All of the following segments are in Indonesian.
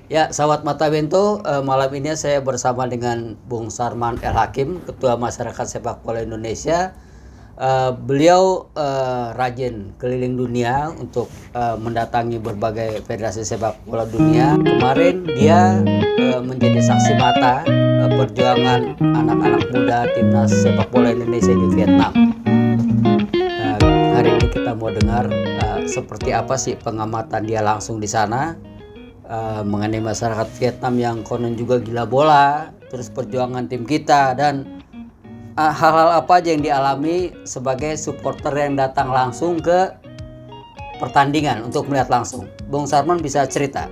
Ya, sahabat Mata Bento, malam ini saya bersama dengan Bung Sarman El Hakim, Ketua Masyarakat Sepak Bola Indonesia. Beliau rajin keliling dunia untuk mendatangi berbagai federasi sepak bola dunia. Kemarin dia menjadi saksi mata perjuangan anak-anak muda timnas sepak bola Indonesia di Vietnam. Hari ini kita mau dengar seperti apa sih pengamatan dia langsung di sana. Mengenai masyarakat Vietnam yang konon juga gila bola, terus perjuangan tim kita, dan hal-hal apa aja yang dialami sebagai supporter yang datang langsung ke pertandingan untuk melihat langsung. Bung Sarman bisa cerita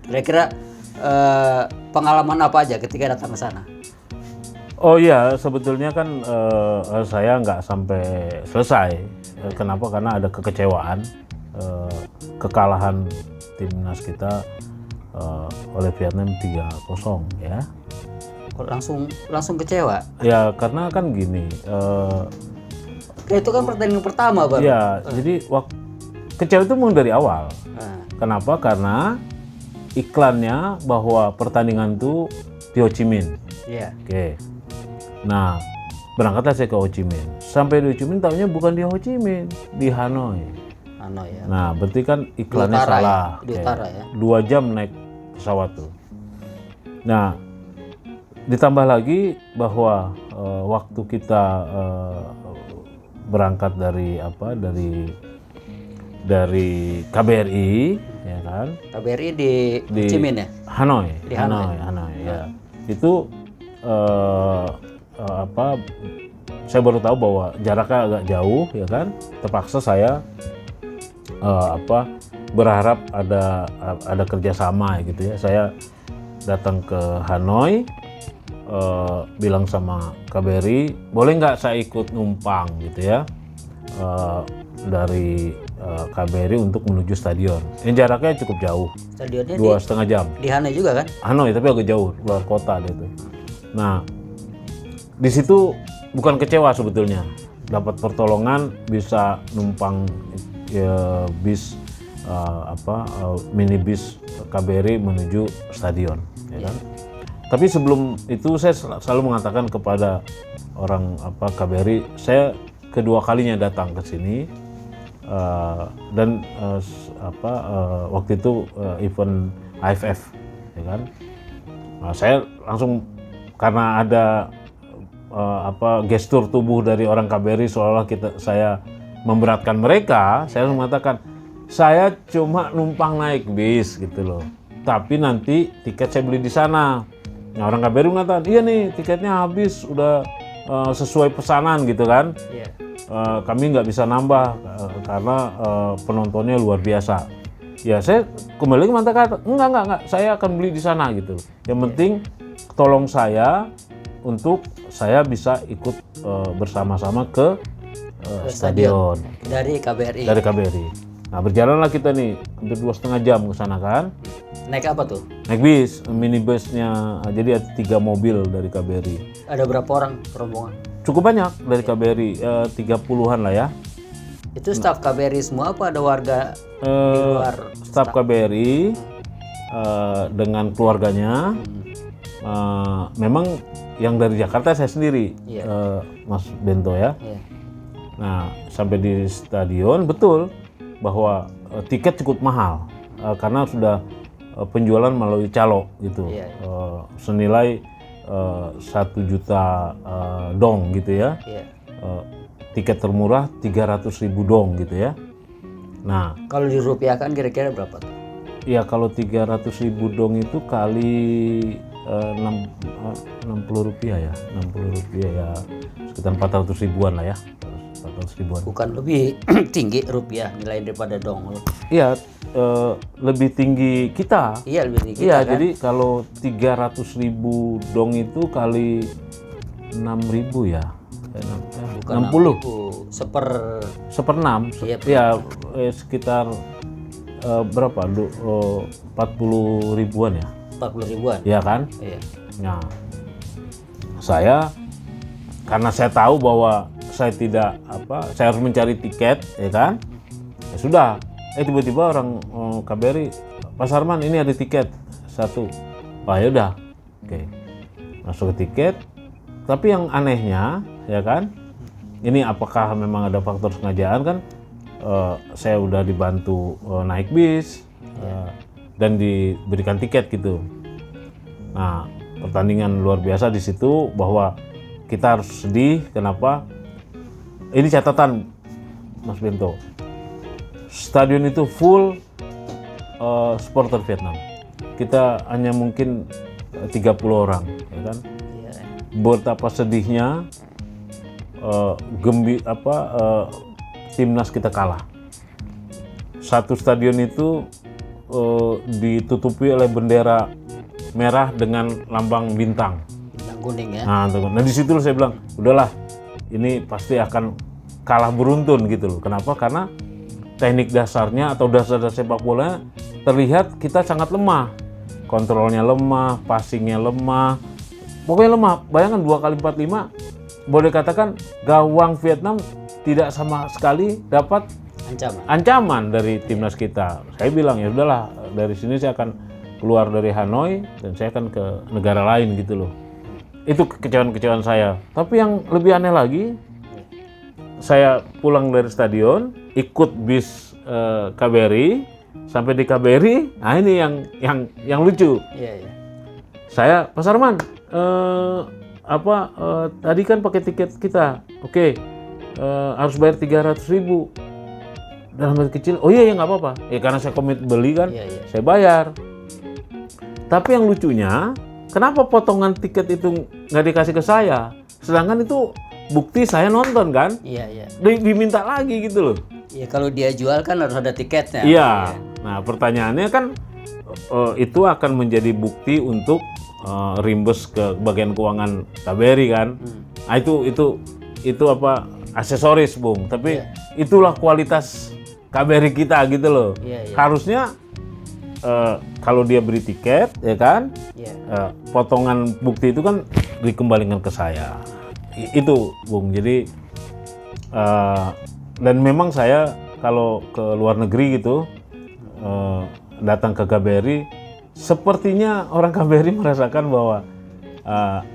kira-kira pengalaman apa aja ketika datang ke sana? Oh iya, sebetulnya kan saya nggak sampai selesai. Kenapa? Karena ada kekecewaan, kekalahan timnas kita oleh Vietnam 3-0 ya. Langsung kecewa? Ya karena kan gini. Itu kan pertandingan pertama baru. Ya, jadi kecewa itu memang dari awal. Kenapa? Karena iklannya bahwa pertandingan itu di Ho Chi Minh. Iya. Oke. Nah, berangkatlah saya ke Ho Chi Minh. Sampai di Ho Chi Minh tahunya bukan di Ho Chi Minh, di Hanoi. Ya. Nah, berarti kan iklannya salah. Di utara ya. 2 jam naik pesawat tuh. Nah, ditambah lagi bahwa waktu kita berangkat dari KBRI, ya kan? KBRI di Ho Chi Minh ya? Hanoi. Di Hanoi ya. Itu saya baru tahu bahwa jaraknya agak jauh, ya kan? Terpaksa saya berharap ada kerjasama gitu ya. Saya datang ke Hanoi, bilang sama KBRI, boleh nggak saya ikut numpang gitu ya, dari KBRI untuk menuju stadion. Ini jaraknya cukup jauh. Stadionnya 2,5 jam. Di Hanoi juga kan? Hanoi, tapi agak jauh, luar kota itu. Nah, di situ bukan kecewa sebetulnya, dapat pertolongan, bisa numpang bis minibus KBRI menuju stadion, ya kan? Tapi sebelum itu saya selalu mengatakan kepada orang KBRI, saya kedua kalinya datang ke sini, dan waktu itu event AFF, ya kan? Nah, saya langsung, karena ada gestur tubuh dari orang KBRI seolah-olah saya memberatkan mereka, saya mengatakan saya cuma numpang naik bis gitu loh, tapi nanti tiket saya beli di sana. Nah, orang KBRI mengatakan, iya nih tiketnya habis, udah sesuai pesanan gitu kan. Iya. Kami nggak bisa nambah karena penontonnya luar biasa. Ya saya kembali mengatakan, enggak, saya akan beli di sana gitu. Yang penting tolong saya untuk saya bisa ikut bersama-sama ke stadion dari KBRI. Dari KBRI. Nah, berjalanlah kita nih hampir 2,5 jam ke sana kan. Naik apa tuh? Naik bis, minibusnya. Jadi ada 3 mobil dari KBRI. Ada berapa orang rombongan? Cukup banyak dari KBRI, 30-an lah ya. Itu staf KBRI semua apa ada warga di luar? Staf KBRI dengan keluarganya. Memang yang dari Jakarta saya sendiri, Mas Bento ya. Iya. Nah, sampai di stadion betul bahwa tiket cukup mahal karena sudah penjualan melalui calo gitu. Iya. Senilai 1 juta dong gitu ya. Iya. Tiket termurah 300.000 dong gitu ya. Nah, kalau dirupiahkan kira-kira berapa tuh? Ya kalau 300.000 dong itu kali 60 rupiah ya, 60 rupiah ya, sekitar 400 ribuan lah ya, 400 ribuan. Bukan lebih tinggi rupiah nilai daripada dong? Iya, lebih tinggi kita. Iya, lebih tinggi kita. Iya, kan? jadi kalau 300.000 dong itu kali 6.000 ya. Bukan 60. 1/6. Iya, sekitar berapa? 40 ribuan ya. 40 ribuan. Iya kan? Iya. Nah, saya karena saya tahu bahwa saya tidak saya harus mencari tiket, ya kan? Ya sudah. Tiba-tiba orang KBRI, Pak Sarman ini ada tiket. satu. Wah ya udah, oke, masuk ke tiket. Tapi yang anehnya, ya kan, ini apakah memang ada faktor sengajaan kan? Saya udah dibantu naik bis dan diberikan tiket gitu. Nah, pertandingan luar biasa di situ bahwa kita harus sedih. Kenapa? Ini catatan, Mas Bento. Stadion itu full supporter Vietnam. Kita hanya mungkin 30 orang, ya kan? Betapa sedihnya timnas kita kalah. Satu stadion itu ditutupi oleh bendera merah dengan lambang bintang. Bintang kuning ya. Nah di situ saya bilang, udahlah, ini pasti akan kalah beruntun gitu loh. Kenapa? Karena teknik dasarnya atau dasar sepak bola terlihat kita sangat lemah. Kontrolnya lemah, passingnya lemah. Pokoknya lemah. Bayangkan 2x45, boleh katakan gawang Vietnam tidak sama sekali dapat ancaman dari timnas kita. Saya bilang ya udahlah, dari sini saya akan keluar dari Hanoi dan saya akan ke negara lain gitu loh. Itu kekecewaan saya. Tapi yang lebih aneh lagi, saya pulang dari stadion, ikut bis KBRI, sampai di KBRI. Nah ini yang lucu. Iya. Saya, Mas Arman, tadi kan pakai tiket kita, oke, harus bayar 300.000. Dalam hati kecil, oh iya ya nggak apa-apa, ya karena saya komit beli kan, saya bayar. Tapi yang lucunya, kenapa potongan tiket itu nggak dikasih ke saya, sedangkan itu bukti saya nonton kan? Iya. Diminta lagi gitu loh. Iya, kalau dia jual kan harus ada tiketnya. Iya. Nah pertanyaannya kan, itu akan menjadi bukti untuk reimburse ke bagian keuangan KBRI kan. Nah itu apa aksesoris Bung, tapi itulah kualitas KBRI kita gitu loh. Harusnya kalau dia beri tiket ya kan, potongan bukti itu kan dikembalikan ke saya. Itu Bung. Jadi dan memang saya kalau ke luar negeri gitu datang ke KBRI, sepertinya orang KBRI merasakan bahwa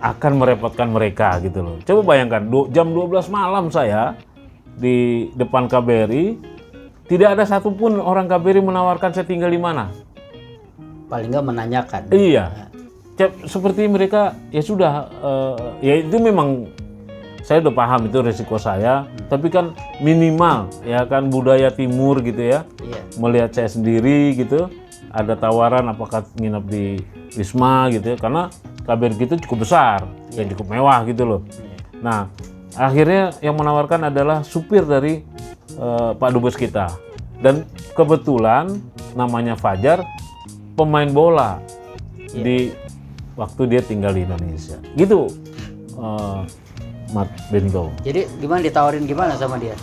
akan merepotkan mereka gitu loh. Coba bayangkan, jam 12 malam saya di depan KBRI, tidak ada satupun orang KBRI menawarkan saya tinggal di mana. Paling nggak menanyakan. Iya. Seperti mereka ya sudah, ya itu memang saya udah paham itu resiko saya, tapi kan minimal ya kan budaya timur gitu ya. Melihat saya sendiri gitu, ada tawaran apakah nginep di Wisma gitu ya, karena KBRI itu cukup besar dan cukup mewah gitu loh. Nah, akhirnya yang menawarkan adalah supir dari Pak Dubes kita, dan kebetulan namanya Fajar, pemain bola di waktu dia tinggal di Indonesia gitu. Mas Bento. Jadi gimana, ditawarin gimana sama dia?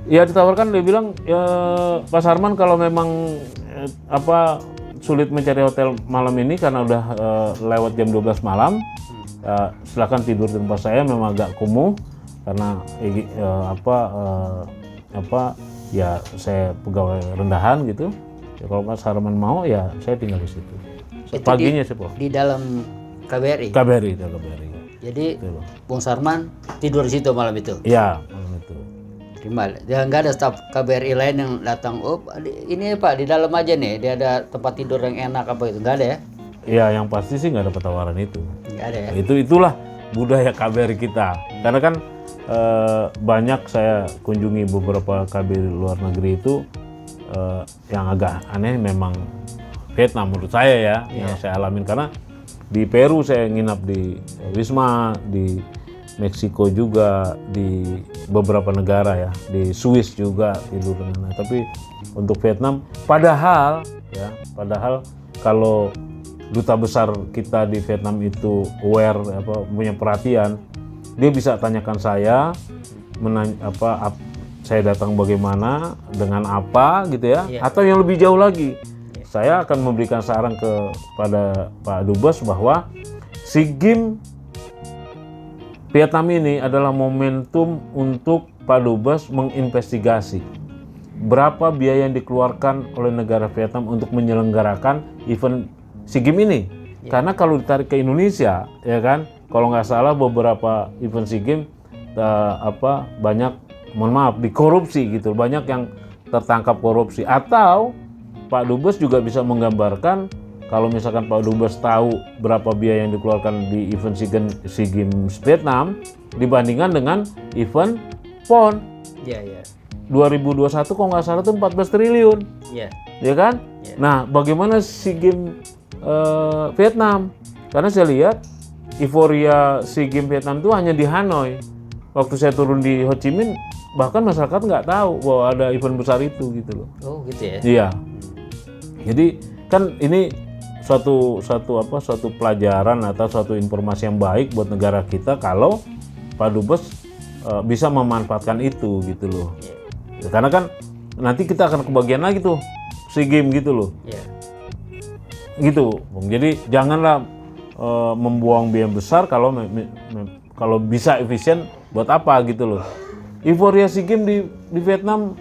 Ya ditawarkan, dia bilang ya Pak Sarman, kalau memang sulit mencari hotel malam ini karena udah lewat jam 12 malam, silakan tidur di tempat saya, memang agak kumuh karena ya saya pegawai rendahan gitu. Ya, kalau Mas Sarman mau ya saya tinggal di situ. Paginya sih di dalam KBRI. KBRI. Jadi Bung Sarman tidur di situ malam itu. Iya, malam itu. Terima. Dia nggak ada staf KBRI lain yang datang. Oh, ini Pak di dalam aja nih. Dia ada tempat tidur yang enak apa itu? Nggak ada ya? Iya, yang pasti sih nggak ada tawaran itu. Nggak ada ya? Itulah budaya KBRI kita. Karena kan banyak saya kunjungi beberapa KBRI luar negeri itu, yang agak aneh memang Vietnam menurut saya ya, yang saya alamin. Karena di Peru saya nginap di Wisma, di Meksiko juga, di beberapa negara ya, di Swiss juga tidur dengan. Tapi untuk Vietnam, padahal kalau duta besar kita di Vietnam itu aware, punya perhatian, dia bisa tanyakan saya, saya datang bagaimana, dengan apa gitu ya, atau yang lebih jauh lagi, saya akan memberikan saran kepada Pak Dubes bahwa SEA Games Vietnam ini adalah momentum untuk Pak Dubes menginvestigasi berapa biaya yang dikeluarkan oleh negara Vietnam untuk menyelenggarakan event SEA Games ini. Karena kalau ditarik ke Indonesia, ya kan, kalau nggak salah beberapa event SEA Games banyak, mohon maaf, dikorupsi gitu, banyak yang tertangkap korupsi. Atau Pak Dubes juga bisa menggambarkan kalau misalkan Pak Dubes tahu berapa biaya yang dikeluarkan di event SEA Games Vietnam dibandingkan dengan event PON. Iya, iya. 2021 kalau nggak salah itu 14 triliun. Iya. Ya kan? Iya. Nah, bagaimana SEA Games Vietnam? Karena saya lihat euforia SEA Games Vietnam itu hanya di Hanoi. Waktu saya turun di Ho Chi Minh, bahkan masyarakat nggak tahu bahwa ada event besar itu gitu loh. Oh, gitu ya. Iya. Jadi kan ini suatu pelajaran atau suatu informasi yang baik buat negara kita kalau Pak Dubes bisa memanfaatkan itu gitu loh. Ya, karena kan nanti kita akan kebagian lagi tuh SEA Games gitu loh. Iya. Gitu, Bung. Jadi janganlah membuang biaya besar kalau bisa efisien buat apa gitu loh. Euforia SEA Games di Vietnam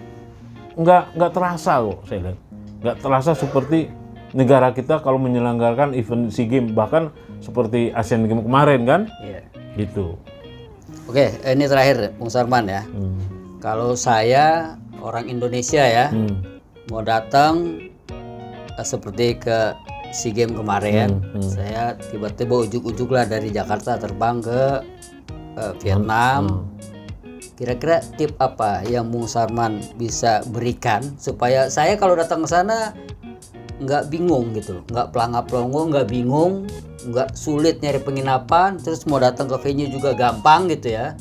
nggak terasa kok, saya lihat. Nggak terasa seperti negara kita kalau menyelenggarakan event SEA Games, bahkan seperti Asian Games kemarin kan. Iya. Gitu. Oke, ini terakhir Bung Sarman ya. Kalau saya orang Indonesia ya, mau datang seperti ke SEA Games kemarin, saya tiba-tiba ujuk-ujuk lah dari Jakarta terbang ke Vietnam. Kira-kira tip apa yang Bung Sarman bisa berikan supaya saya kalau datang ke sana nggak bingung gitu, nggak pelangap-pelongo, nggak bingung, nggak sulit nyari penginapan, terus mau datang ke venue juga gampang gitu ya.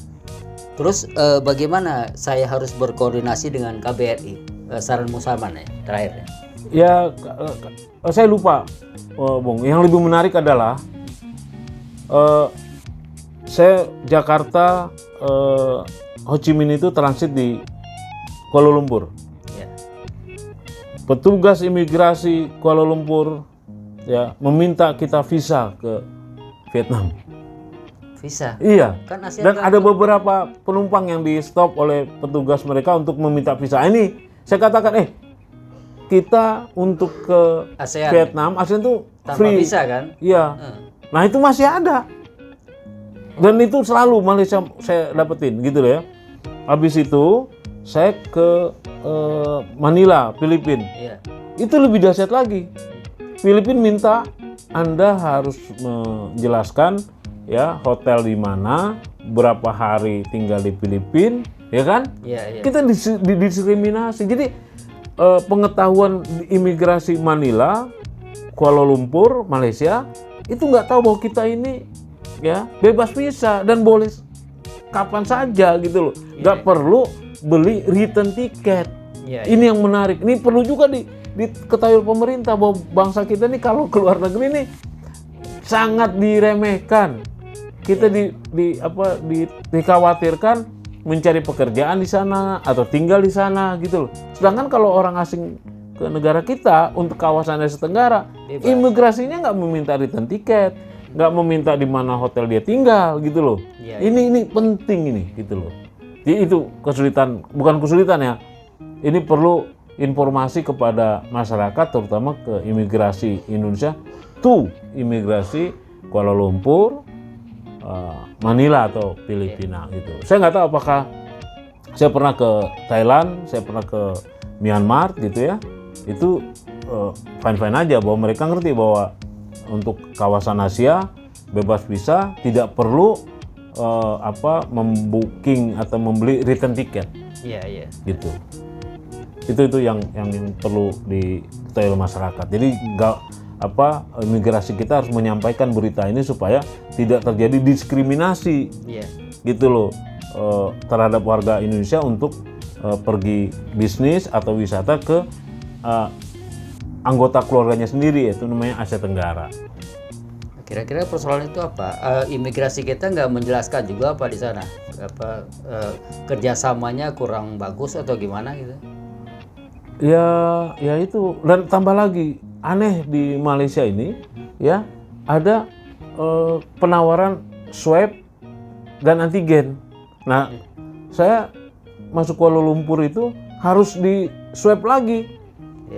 Terus bagaimana saya harus berkoordinasi dengan KBRI? Saran Bung Sarman ya, terakhir ya. Ya, saya lupa, Bung. Yang lebih menarik adalah saya Jakarta, Ho Chi Minh itu transit di Kuala Lumpur. Ya. Petugas imigrasi Kuala Lumpur ya meminta kita visa ke Vietnam. Visa? Iya. Kan ASEAN Dan ada beberapa penumpang yang di stop oleh petugas mereka untuk meminta visa. Ini saya katakan, kita untuk ke ASEAN. Vietnam, ASEAN itu Tanpa free. visa kan? Iya. Nah itu masih ada. Dan itu selalu Malaysia saya dapetin gitu loh ya. Habis itu saya ke Manila, Filipina. Iya. Itu lebih dahsyat lagi. Filipina minta Anda harus menjelaskan ya hotel di mana, berapa hari tinggal di Filipina, ya kan? Iya, iya. Kita didiskriminasi. Jadi pengetahuan imigrasi Manila, Kuala Lumpur, Malaysia itu nggak tahu bahwa kita ini ya bebas visa dan boleh kapan saja gitu loh. Nggak perlu beli return tiket. Iya, Ini yang menarik. Ini perlu juga diketahui pemerintah bahwa bangsa kita ini kalau keluar negeri ini sangat diremehkan. Kita dikhawatirkan mencari pekerjaan di sana atau tinggal di sana gitu loh. Sedangkan kalau orang asing ke negara kita untuk kawasan Asia Tenggara, Bebas. imigrasinya nggak meminta return tiket, nggak meminta di mana hotel dia tinggal gitu loh. Iya, Ini penting ini gitu loh. Jadi itu kesulitan, bukan kesulitan ya. Ini perlu informasi kepada masyarakat, terutama ke imigrasi Indonesia, imigrasi Kuala Lumpur, Manila atau Filipina gitu. Saya nggak tahu apakah saya pernah ke Thailand, saya pernah ke Myanmar gitu ya. Itu fine-fine aja bahwa mereka ngerti bahwa untuk kawasan Asia bebas visa, tidak perlu membooking atau membeli return tiket. Iya, iya. Gitu. Itu yang perlu diketahui oleh masyarakat. Jadi imigrasi kita harus menyampaikan berita ini supaya tidak terjadi diskriminasi. Iya. Gitu loh terhadap warga Indonesia untuk pergi bisnis atau wisata ke anggota keluarganya sendiri, yaitu namanya Asia Tenggara. Kira-kira persoalan itu apa? Imigrasi kita nggak menjelaskan juga apa di sana? Kerjasamanya kurang bagus atau gimana gitu? Ya itu. Dan tambah lagi aneh di Malaysia ini ya ada penawaran swab dan antigen. Nah, saya masuk Kuala Lumpur itu harus di swab lagi,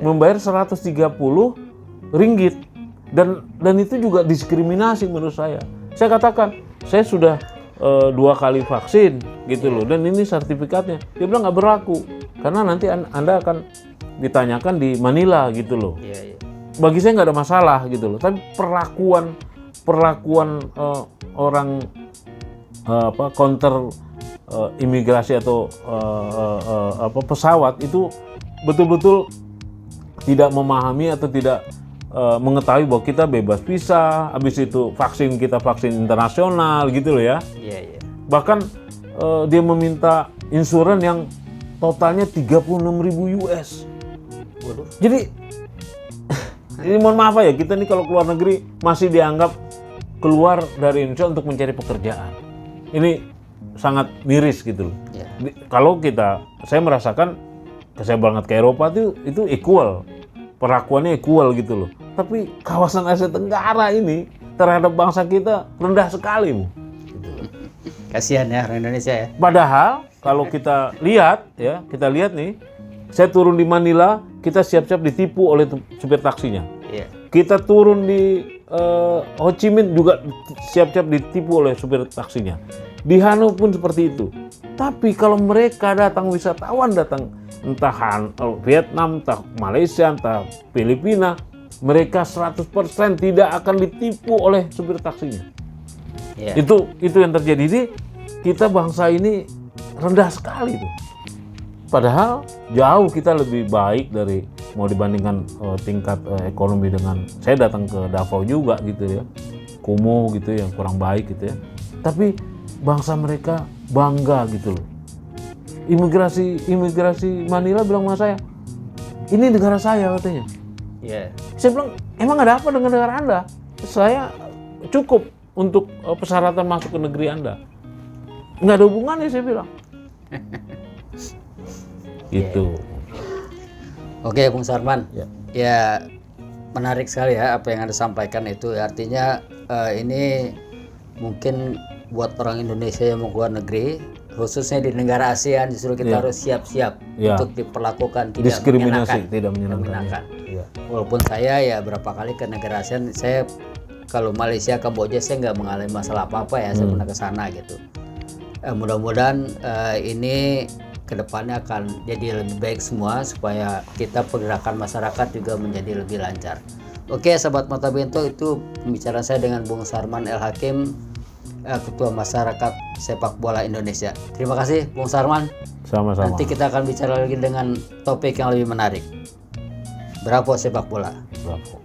membayar 130 ringgit. Dan itu juga diskriminasi menurut saya. Saya katakan, saya sudah 2 kali vaksin gitu loh, dan ini sertifikatnya. Dia bilang nggak berlaku karena nanti Anda akan ditanyakan di Manila gitu loh. Iya. Bagi saya nggak ada masalah gitu loh. Tapi perlakuan orang counter imigrasi atau pesawat itu betul-betul tidak memahami atau tidak mengetahui bahwa kita bebas visa, habis itu vaksin kita vaksin internasional gitu loh ya. Iya. Bahkan dia meminta insuran yang totalnya 36.000 US. Waduh. Jadi ini mohon maaf ya, kita nih kalau keluar negeri masih dianggap keluar dari Indonesia untuk mencari pekerjaan. Ini sangat miris gitu loh. Iya. Kalau saya merasakan saya berangkat ke Eropa itu equal, perlakuannya equal gitu loh. Tapi kawasan Asia Tenggara ini terhadap bangsa kita rendah sekali, Bu. Kasihan ya orang Indonesia ya. Padahal kalau kita lihat nih, saya turun di Manila, kita siap-siap ditipu oleh supir taksinya. Iya. Kita turun di Ho Chi Minh juga siap-siap ditipu oleh supir taksinya. Di Hanoi pun seperti itu. Tapi kalau mereka wisatawan datang entah Vietnam, entah Malaysia, entah Filipina, mereka 100% tidak akan ditipu oleh supir taksinya. Iya. Itu yang terjadi. Jadi kita bangsa ini rendah sekali tuh. Padahal jauh kita lebih baik dari mau dibandingkan tingkat ekonomi dengan saya datang ke Davao juga gitu ya, kumuh gitu yang kurang baik gitu ya. Tapi bangsa mereka bangga gitu loh. Imigrasi Manila bilang sama saya, ini negara saya katanya. Iya. Saya bilang, emang ada apa dengan negara Anda? Saya cukup untuk persyaratan masuk ke negeri Anda. Nggak ada hubungannya, saya bilang. Gitu. Oke, Bung Sarman. Ya. Ya, menarik sekali ya apa yang Anda sampaikan itu. Artinya ini mungkin buat orang Indonesia yang mau keluar negeri, khususnya di negara ASEAN, justru kita harus siap-siap untuk diperlakukan tidak diskriminasi, menyenangkan. tidak menyenangkan. Ya. Walaupun saya ya berapa kali ke negara ASEAN, saya kalau Malaysia, Kamboja saya nggak mengalami masalah apa-apa ya, saya pernah ke sana gitu. Mudah-mudahan ini kedepannya akan jadi lebih baik semua supaya kita pergerakan masyarakat juga menjadi lebih lancar. Oke, sahabat Mata Bento, itu pembicaraan saya dengan Bung Sarman El Hakim, Ketua Masyarakat Sepak Bola Indonesia. Terima kasih Bung Sarman. Sama-sama. Nanti kita akan bicara lagi dengan topik yang lebih menarik. Bravo sepak bola. Bravo.